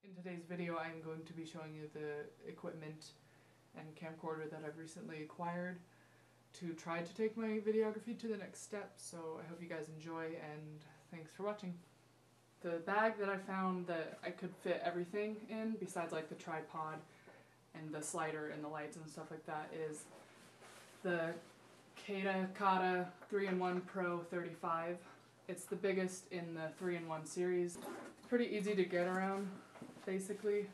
In today's video I'm going to be showing you the equipment and camcorder that I've recently acquired to try to take my videography to the next step, so I hope you guys enjoy and thanks for watching. The bag that I found that I could fit everything in, besides like the tripod and the slider and the lights and stuff like that, is the Technica 3-in-1 Pro 35. It's the biggest in the 3-in-1 series. It's pretty easy to get around, basically.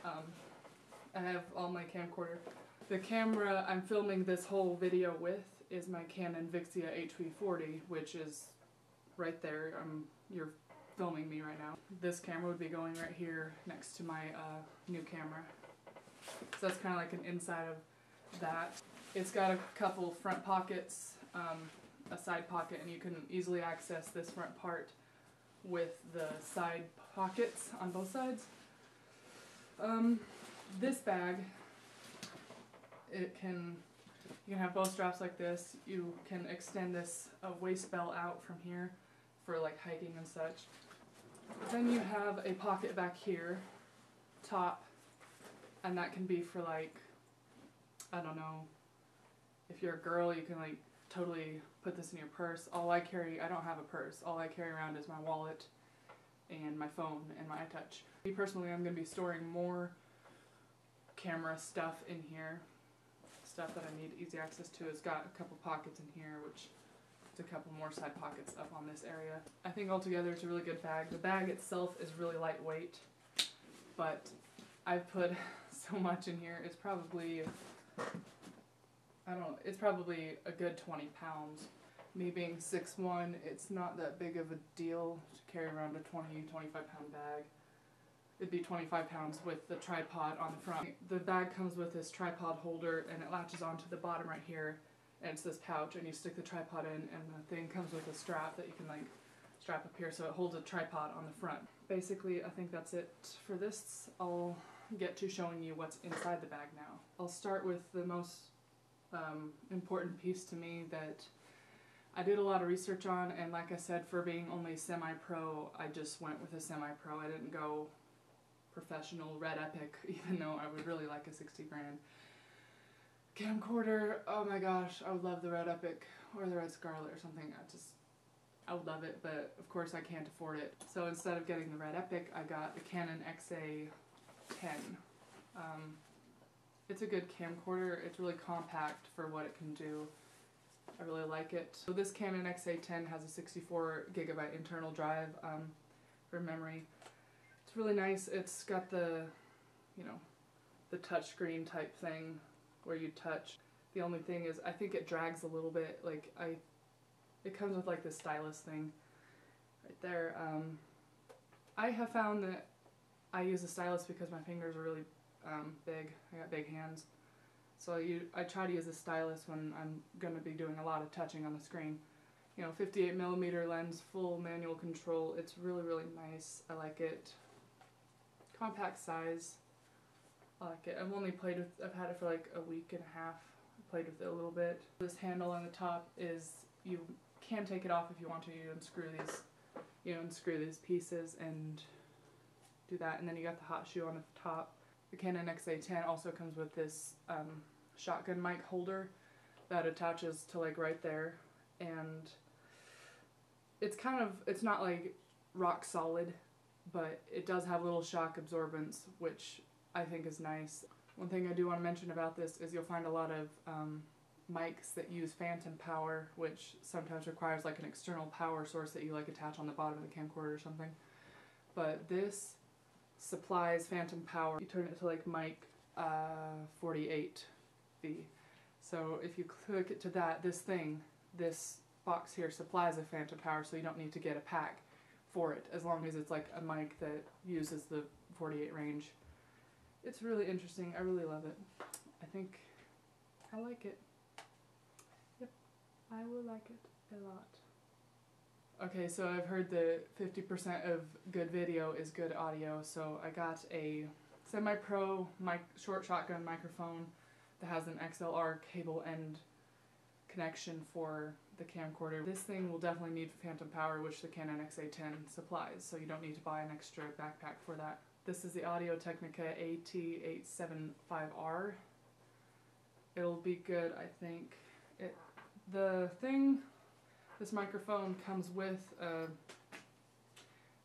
I have all my camcorder. The camera I'm filming this whole video with is my Canon XA10, which is right there. You're filming me right now. This camera would be going right here next to my new camera. So that's kind of like an inside of that. It's got a couple front pockets, a side pocket, and you can easily access this front part with the side pockets on both sides. This bag, you can have both straps like this. You can extend this waist belt out from here for like hiking and such. Then you have a pocket back here, top, and that can be for like, I don't know, if you're a girl you can like totally put this in your purse. I don't have a purse. All I carry around is my wallet and my phone and my iTouch. Me personally, I'm going to be storing more camera stuff in here. Stuff that I need easy access to. It's got a couple pockets in here, which is a couple more side pockets up on this area. I think altogether it's a really good bag. The bag itself is really lightweight, but I've put so much in here. It's probably, it's probably a good 20 pounds. Me being 6'1", it's not that big of a deal to carry around a 20-25 pound bag. It'd be 25 pounds with the tripod on the front. The bag comes with this tripod holder and it latches onto the bottom right here, and it's this pouch, and you stick the tripod in, and the thing comes with a strap that you can like strap up here so it holds a tripod on the front. Basically, I think that's it for this. I'll get to showing you what's inside the bag now. I'll start with the most important piece to me that I did a lot of research on, and like I said, for being only semi-pro, I just went with a semi-pro. I didn't go professional Red Epic, even though I would really like a 60 grand camcorder. Oh my gosh, I would love the Red Epic or the Red Scarlet or something. I would love it, but of course I can't afford it. So instead of getting the Red Epic, I got the Canon XA10. It's a good camcorder. It's really compact for what it can do. I really like it. So this Canon XA10 has a 64 gigabyte internal drive for memory. It's really nice. It's got the, the touchscreen type thing where you touch. The only thing is, I think it drags a little bit. Like it comes with like this stylus thing right there. I have found that I use a stylus because my fingers are really big. I got big hands. So I try to use a stylus when I'm going to be doing a lot of touching on the screen. 58mm lens, full manual control. It's really, really nice. I like it. Compact size. I like it. I've had it for like a week and a half. I played with it a little bit. This handle on the top is, you can take it off if you want to. You unscrew these pieces and do that. And then you got the hot shoe on the top. The Canon XA10 also comes with this shotgun mic holder that attaches to like right there, and it's not like rock solid, but it does have little shock absorbance, which I think is nice. One thing I do want to mention about this is you'll find a lot of mics that use phantom power, which sometimes requires like an external power source that you like attach on the bottom of the camcorder or something. But this supplies phantom power. You turn it to like mic 48V. So if you click it to that, this box here supplies a phantom power, so you don't need to get a pack for it, as long as it's like a mic that uses the 48 range. It's really interesting. I really love it. I think I like it. Yep, I will like it a lot. Okay, so I've heard that 50% of good video is good audio, so I got a semi-pro short shotgun microphone that has an XLR cable end connection for the camcorder. This thing will definitely need phantom power, which the Canon XA10 supplies, so you don't need to buy an extra backpack for that. This is the Audio Technica AT875R. It'll be good, I think. This microphone comes with a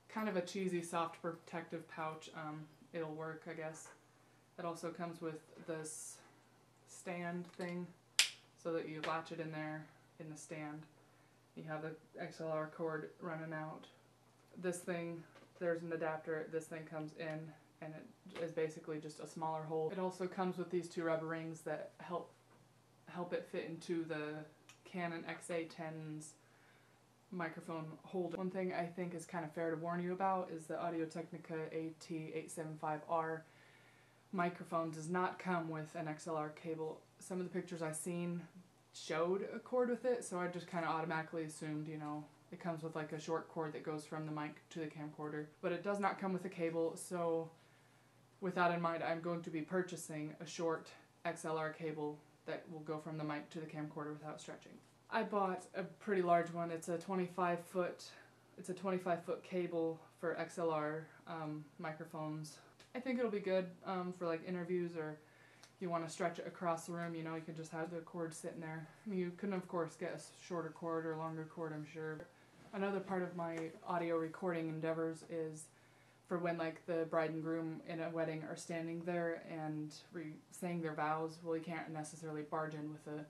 kind of a cheesy soft protective pouch. It'll work, I guess. It also comes with this stand thing so that you latch it in there in the stand. You have the XLR cord running out. This thing, there's an adapter. This thing comes in and it is basically just a smaller hole. It also comes with these two rubber rings that help it fit into the Canon XA10's microphone holder. One thing I think is kind of fair to warn you about is the Audio Technica AT875R microphone does not come with an XLR cable. Some of the pictures I've seen showed a cord with it, so I just kind of automatically assumed, you know, it comes with like a short cord that goes from the mic to the camcorder. But it does not come with a cable, so with that in mind, I'm going to be purchasing a short XLR cable that will go from the mic to the camcorder without stretching. I bought a pretty large one. It's a 25-foot cable for XLR microphones. I think it'll be good for like interviews, or if you want to stretch it across the room, you know, you can just have the cord sitting there. I mean, you can of course get a shorter cord or a longer cord, I'm sure. Another part of my audio recording endeavors is for when like the bride and groom in a wedding are standing there and saying their vows. Well, you can't necessarily barge in with a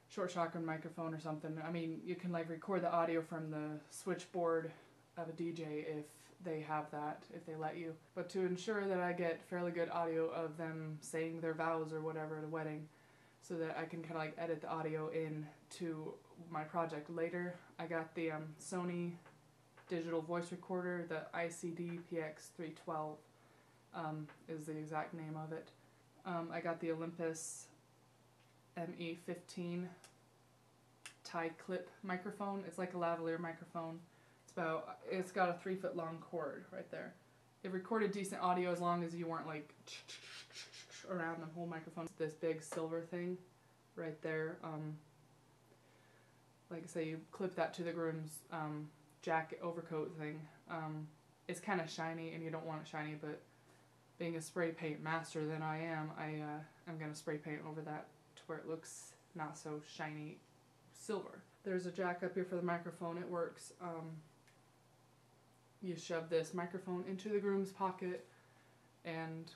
short shotgun microphone or something. I mean, you can like record the audio from the switchboard of a DJ if they have that, if they let you. But to ensure that I get fairly good audio of them saying their vows or whatever at a wedding, so that I can kind of like edit the audio in to my project later, I got the Sony digital voice recorder, the ICD PX312 is the exact name of it. I got the Olympus ME15 tie clip microphone. It's like a lavalier microphone. It's got a 3-foot long cord right there. It recorded decent audio as long as you weren't like around the whole microphone. This big silver thing right there. Like I say, you clip that to the groom's jacket overcoat thing. It's kind of shiny and you don't want it shiny, but being a spray paint master than I am, I'm going to spray paint over that to where it looks not so shiny silver. There's a jack up here for the microphone. It works. You shove this microphone into the groom's pocket and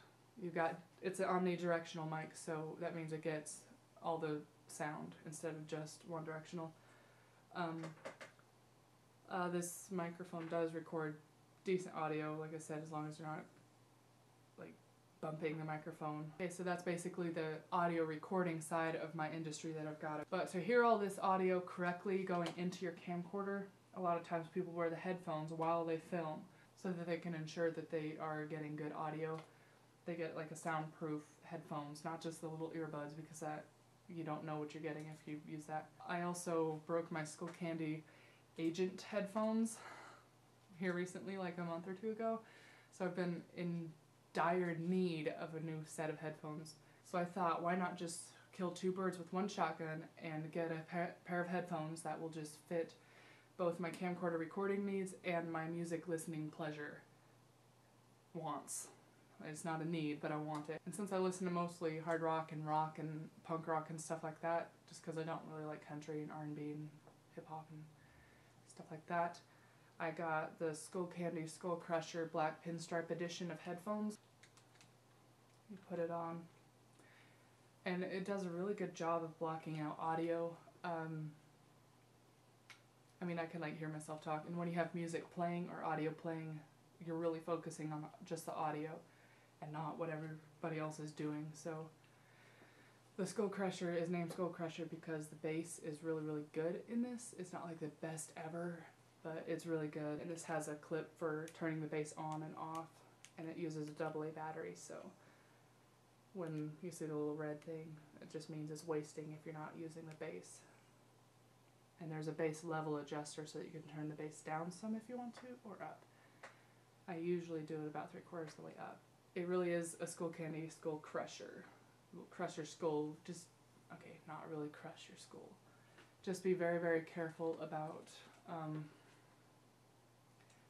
it's an omnidirectional mic, so that means it gets all the sound instead of just one directional. This microphone does record decent audio, like I said, as long as you're not like bumping the microphone. Okay, so that's basically the audio recording side of my industry that I've got. But to hear all this audio correctly going into your camcorder, a lot of times people wear the headphones while they film so that they can ensure that they are getting good audio. They get like a soundproof headphones, not just the little earbuds, because that you don't know what you're getting if you use that. I also broke my Skullcandy Agent headphones here recently, like a month or two ago. So I've been in dire need of a new set of headphones. So I thought, why not just kill two birds with one shotgun and get a pair of headphones that will just fit both my camcorder recording needs and my music listening pleasure wants. It's not a need, but I want it. And since I listen to mostly hard rock and punk rock and stuff like that, just because I don't really like country and R&B and hip-hop and stuff like that, I got the Skullcandy Skull Crusher Black Pinstripe Edition of headphones. You put it on, and it does a really good job of blocking out audio. I mean, I can like hear myself talk, and when you have music playing or audio playing, you're really focusing on just the audio and not what everybody else is doing. So the Skull Crusher is named Skull Crusher because the bass is really, really good in this. It's not like the best ever, but it's really good. And this has a clip for turning the bass on and off, and it uses a AA battery, so when you see the little red thing, it just means it's wasting if you're not using the bass. And there's a bass level adjuster so that you can turn the bass down some if you want to, or up. I usually do it about 3/4 of the way up. It really is a Skullcandy Skull Crusher. Crush your skull, just, okay, not really crush your skull. Just be very, very careful about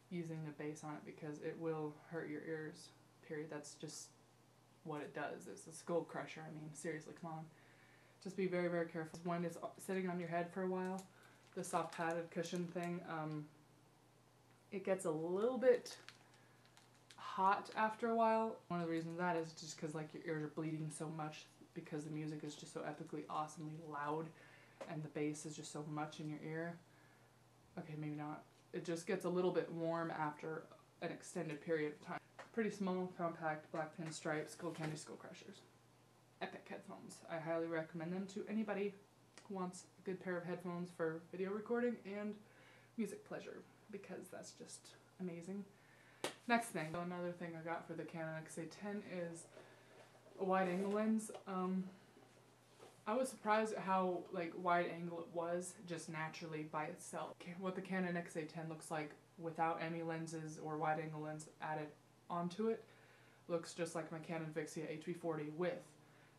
using the bass on it because it will hurt your ears, period. That's just what it does. It's a skull crusher. I mean, seriously, come on. Just be very, very careful. When it's sitting on your head for a while, the soft padded cushion thing, it gets a little bit hot after a while. One of the reasons that is just because like your ears are bleeding so much because the music is just so epically, awesomely loud and the bass is just so much in your ear. Okay, maybe not. It just gets a little bit warm after an extended period of time. Pretty small, compact, black pinstripe, Skullcandy skull crushers. Epic headphones. I highly recommend them to anybody who wants a good pair of headphones for video recording and music pleasure because that's just amazing. Next thing, another thing I got for the Canon XA10 is a wide angle lens. I was surprised at how like wide angle it was just naturally by itself. What the Canon XA10 looks like without any lenses or wide angle lens added onto it looks just like my Canon Vixia HV40 with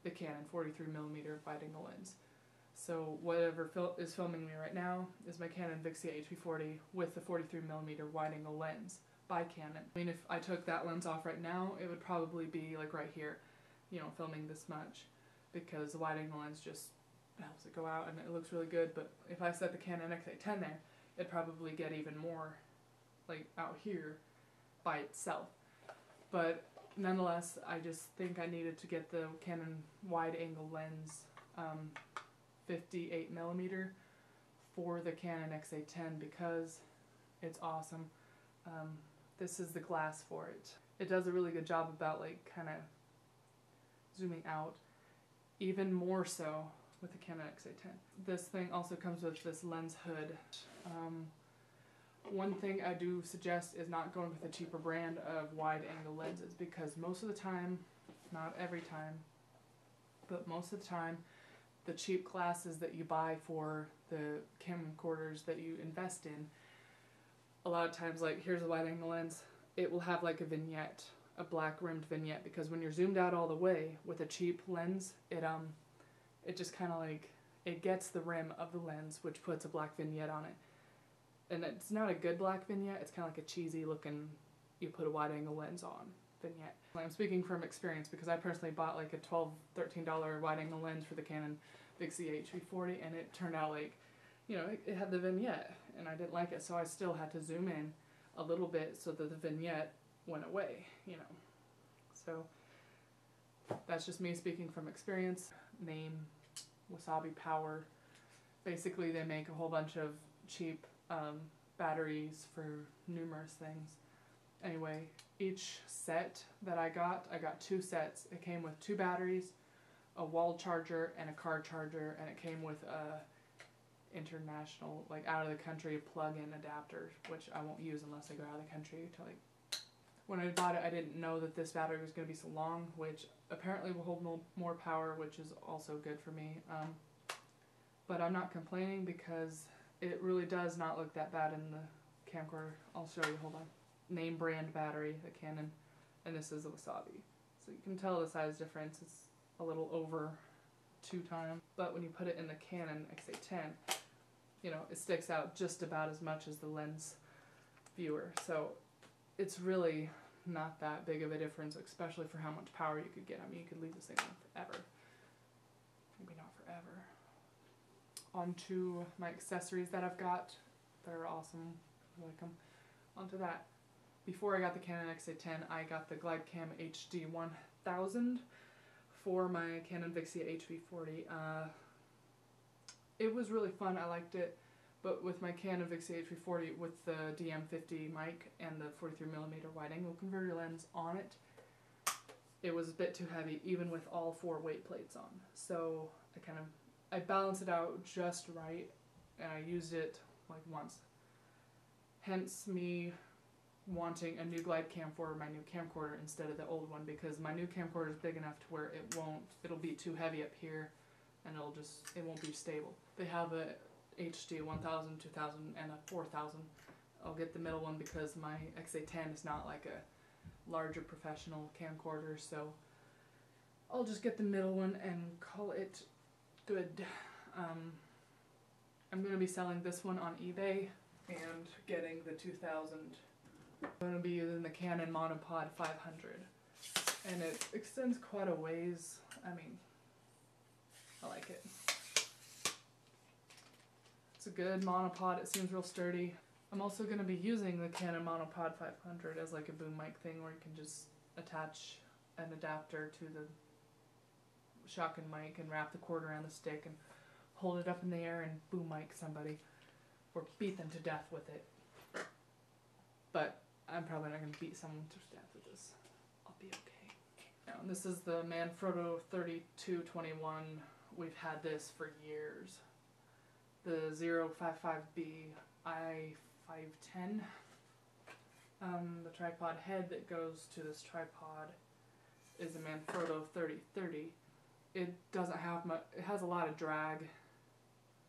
the Canon 43mm wide angle lens. So whatever is filming me right now is my Canon Vixia HV40 with the 43mm wide angle lens by Canon. I mean, if I took that lens off right now, it would probably be like right here, you know, filming this much, because the wide angle lens just helps it go out and it looks really good. But if I set the Canon XA10 there, it'd probably get even more like out here by itself. But nonetheless, I just think I needed to get the Canon wide angle lens 58mm for the Canon XA10 because it's awesome. This is the glass for it. It does a really good job about like kind of zooming out, even more so with the Canon XA10. This thing also comes with this lens hood. One thing I do suggest is not going with a cheaper brand of wide angle lenses because most of the time, not every time, but most of the time, the cheap glasses that you buy for the camcorders that you invest in, a lot of times, like here's a wide angle lens, it will have like a vignette, a black rimmed vignette, because when you're zoomed out all the way with a cheap lens, it just kind of like, it gets the rim of the lens, which puts a black vignette on it. And it's not a good black vignette, it's kind of like a cheesy looking, you put a wide angle lens on vignette. I'm speaking from experience because I personally bought like a $12, $13 wide angle lens for the Canon Vixia HV40 and it turned out like, you know, it had the vignette and I didn't like it, so I still had to zoom in a little bit so that the vignette went away, you know. So that's just me speaking from experience. Name Wasabi Power. Basically they make a whole bunch of cheap batteries for numerous things. Anyway, each set that I got 2 sets. It came with 2 batteries, a wall charger, and a car charger, and it came with a international, like out of the country plug-in adapter, which I won't use unless I go out of the country. To like, when I bought it, I didn't know that this battery was going to be so long, which apparently will hold more power, which is also good for me. But I'm not complaining because it really does not look that bad in the camcorder. I'll show you, hold on. Name brand battery, the Canon, and this is a Wasabi. So you can tell the size difference, it's a little over 2 times. But when you put it in the Canon XA10, you know, it sticks out just about as much as the lens viewer. So it's really not that big of a difference, especially for how much power you could get. I mean, you could leave this thing on forever. Maybe not forever. On to my accessories that I've got. They're awesome. I like them. Onto that. Before I got the Canon XA10, I got the GlideCam HD1000 for my Canon Vixia HV40. It was really fun. I liked it. But with my Canon Vixia HV40 with the DM50 mic and the 43mm wide angle converter lens on it, it was a bit too heavy even with all 4 weight plates on. So I balanced it out just right and I used it like once. Hence me wanting a new GlideCam for my new camcorder instead of the old one, because my new camcorder is big enough to where it'll be too heavy up here and it won't be stable. They have a HD 1000, 2000 and a 4000. I'll get the middle one because my XA10 is not like a larger professional camcorder, so I'll just get the middle one and call it good. I'm going to be selling this one on eBay and getting the 2000. I'm going to be using the Canon monopod 500. And it extends quite a ways. I mean, I like it. It's a good monopod. It seems real sturdy. I'm also going to be using the Canon monopod 500 as like a boom mic thing where you can just attach an adapter to the shotgun mic and wrap the cord around the stick and hold it up in the air and boom mic somebody or beat them to death with it. But I'm probably not going to beat someone to death with this. I'll be okay. Now, this is the Manfrotto 3221. We've had this for years. The 055B I510. The tripod head that goes to this tripod is a Manfrotto 3030. It doesn't have much, it has a lot of drag.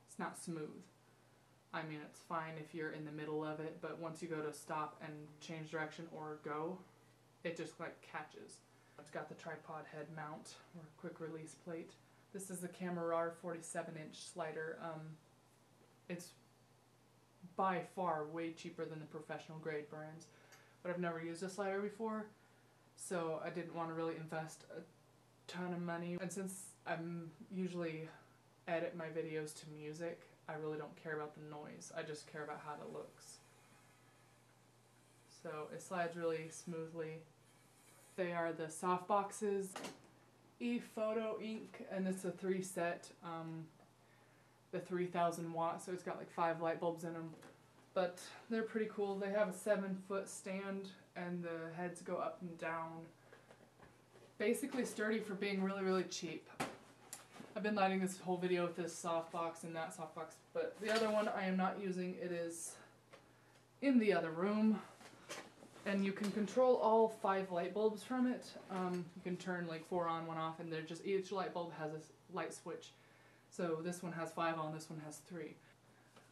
It's not smooth. I mean, it's fine if you're in the middle of it, but once you go to stop and change direction or go, it just like catches. It's got the tripod head mount or quick release plate. This is the camcorder 47-inch slider. It's by far way cheaper than the professional grade brands, but I've never used a slider before, so I didn't want to really invest a ton of money. And since I'm usually edit my videos to music, I really don't care about the noise. I just care about how it looks. So it slides really smoothly. They are the soft boxes, ePhoto ink, and it's a 3-set, the 3000 watt, so it's got like 5 light bulbs in them. But they're pretty cool. They have a 7-foot stand and the heads go up and down. Basically sturdy for being really, really cheap. I've been lighting this whole video with this softbox and that softbox, but the other one I am not using. It is in the other room, and you can control all 5 light bulbs from it. You can turn like 4 on, 1 off, and they're just, each light bulb has a light switch. So this one has 5 on, this one has 3.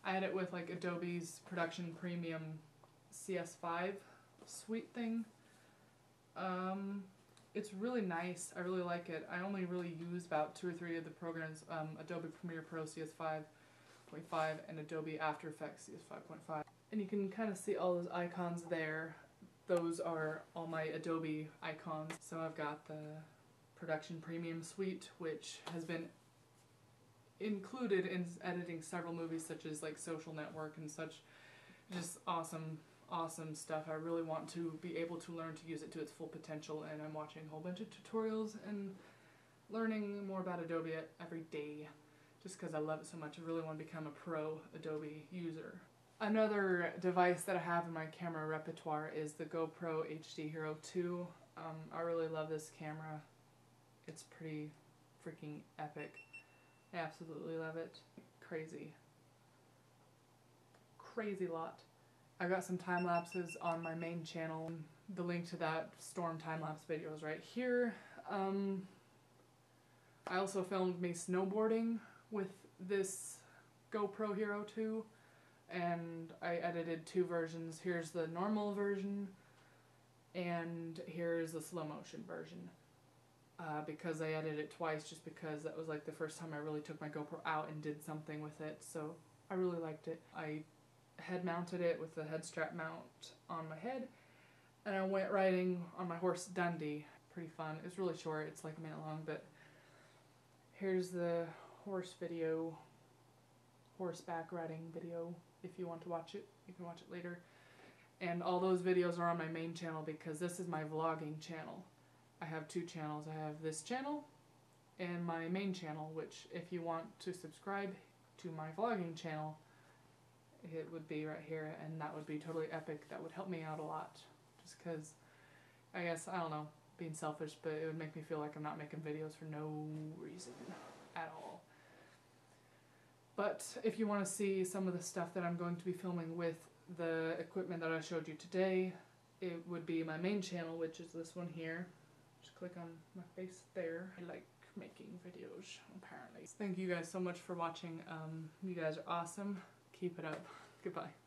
I had it with like Adobe's Production Premium CS5 suite thing. It's really nice. I really like it. I only really use about 2 or 3 of the programs, Adobe Premiere Pro CS5.5 and Adobe After Effects CS5.5. And you can kind of see all those icons there. Those are all my Adobe icons. So I've got the Production Premium suite, which has been included in editing several movies such as like Social Network and such. Just awesome stuff. I really want to be able to learn to use it to its full potential, and I'm watching a whole bunch of tutorials and learning more about Adobe every day just because I love it so much. I really want to become a pro Adobe user. Another device that I have in my camera repertoire is the GoPro HD Hero 2. I really love this camera. It's pretty freaking epic. I absolutely love it. Crazy lot. I got some time lapses on my main channel. The link to that storm time lapse video is right here. I also filmed me snowboarding with this GoPro Hero 2, and I edited 2 versions. Here's the normal version, and here's the slow motion version. Because I edited it twice, just because that was like the first time I really took my GoPro out and did something with it, so I really liked it. I head mounted it with the head strap mount on my head, and I went riding on my horse Dundee. Pretty fun. It's really short, it's like a minute long, but here's the horse video, horseback riding video. If you want to watch it, you can watch it later. And all those videos are on my main channel because this is my vlogging channel. I have 2 channels. I have this channel and my main channel, which if you want to subscribe to my vlogging channel, it would be right here, and that would be totally epic. That would help me out a lot, just because, I guess, I don't know, being selfish, but it would make me feel like I'm not making videos for no reason at all. But if you want to see some of the stuff that I'm going to be filming with the equipment that I showed you today, it would be my main channel, which is this one here. Just click on my face there. I like making videos, apparently. Thank you guys so much for watching. You guys are awesome. Keep it up. Goodbye.